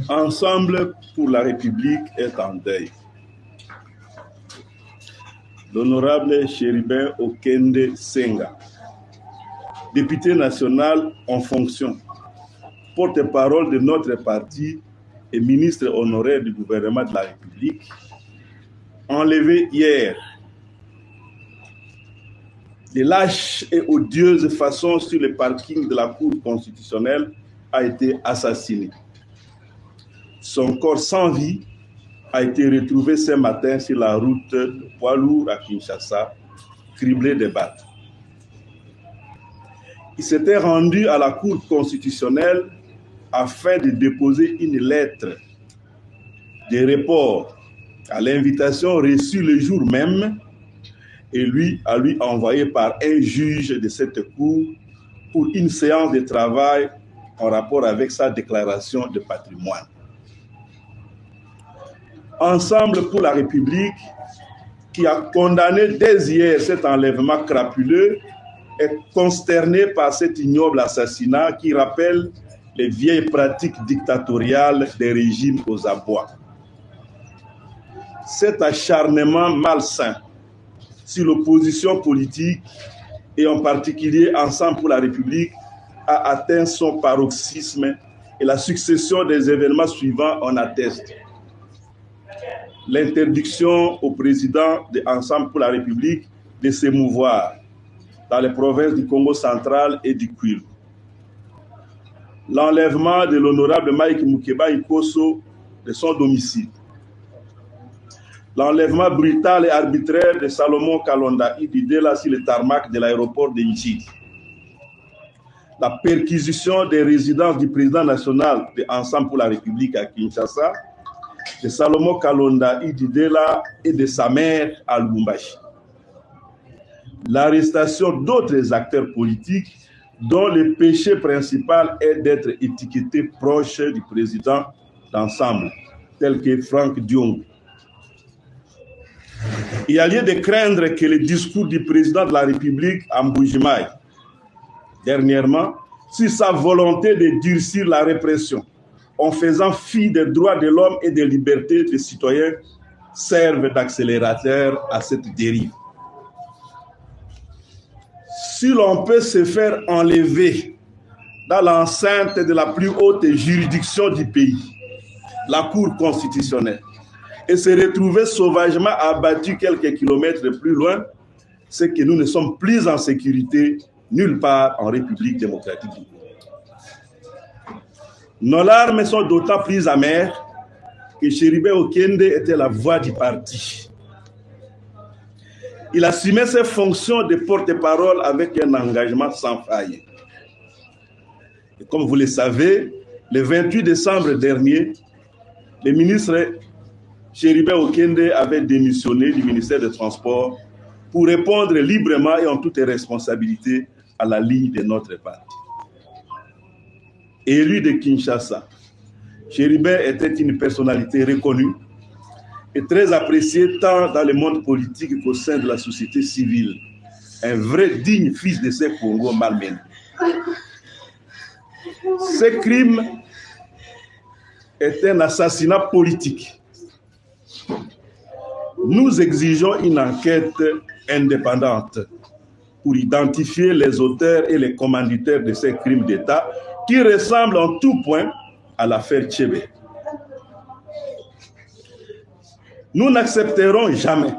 Ensemble pour la République est en deuil. L'honorable Chéribin Okende Senga, député national en fonction, porte-parole de notre parti et ministre honoraire du gouvernement de la République, enlevé hier de lâche et odieuse façon sur le parking de la Cour constitutionnelle, a été assassiné. Son corps sans vie a été retrouvé ce matin sur la route de Poilour à Kinshasa, criblé de balles. Il s'était rendu à la Cour constitutionnelle afin de déposer une lettre de report à l'invitation reçue le jour même et lui envoyé par un juge de cette cour pour une séance de travail en rapport avec sa déclaration de patrimoine. Ensemble pour la République, qui a condamné dès hier cet enlèvement crapuleux, est consterné par cet ignoble assassinat qui rappelle les vieilles pratiques dictatoriales des régimes aux abois. Cet acharnement malsain sur l'opposition politique et en particulier Ensemble pour la République a atteint son paroxysme et la succession des événements suivants en atteste. L'interdiction au président de Ensemble pour la République de s'émouvoir dans les provinces du Congo central et du Kwilu. L'enlèvement de l'honorable Mike Mukeba Ikosso de son domicile. L'enlèvement brutal et arbitraire de Salomon Kalonda Ibidela sur le tarmac de l'aéroport de Njidi. La perquisition des résidences du président national de Ensemble pour la République à Kinshasa, de Salomon Kalonda Ibidela et de sa mère à Lubumbashi. L'arrestation d'autres acteurs politiques dont le péché principal est d'être étiquetés proches du président d'Ensemble, tels que Franck Diong. Il y a lieu de craindre que le discours du président de la République à Mbujimaï, dernièrement, sur sa volonté de durcir la répression, en faisant fi des droits de l'homme et des libertés des citoyens, servent d'accélérateur à cette dérive. Si l'on peut se faire enlever dans l'enceinte de la plus haute juridiction du pays, la Cour constitutionnelle, et se retrouver sauvagement abattu quelques kilomètres plus loin, c'est que nous ne sommes plus en sécurité nulle part en République démocratique du Congo. Nos larmes sont d'autant plus amères que Chéribin Okende était la voix du parti. Il assumait ses fonctions de porte-parole avec un engagement sans faille. Et comme vous le savez, le 28 décembre dernier, le ministre Chéribin Okende avait démissionné du ministère des Transports pour répondre librement et en toute responsabilité à la ligne de notre parti. Élu de Kinshasa, Chéribin était une personnalité reconnue et très appréciée tant dans le monde politique qu'au sein de la société civile. Un vrai digne fils de ces Congo malmenés. Ce crime est un assassinat politique. Nous exigeons une enquête indépendante pour identifier les auteurs et les commanditaires de ces crimes d'État qui ressemblent en tout point à l'affaire Tchébé. Nous n'accepterons jamais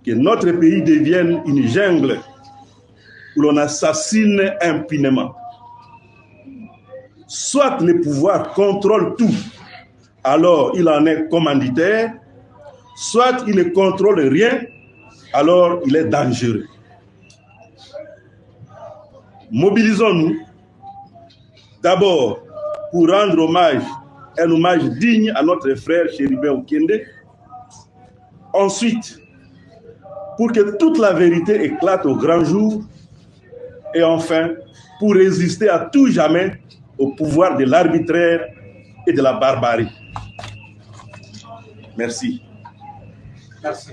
que notre pays devienne une jungle où l'on assassine impunément. Soit le pouvoir contrôle tout, alors il en est commanditaire, soit il ne contrôle rien, alors il est dangereux. Mobilisons-nous d'abord pour rendre un hommage digne à notre frère Chéribin Okende. Ensuite, pour que toute la vérité éclate au grand jour. Et enfin, pour résister à tout jamais au pouvoir de l'arbitraire et de la barbarie. Merci. Merci.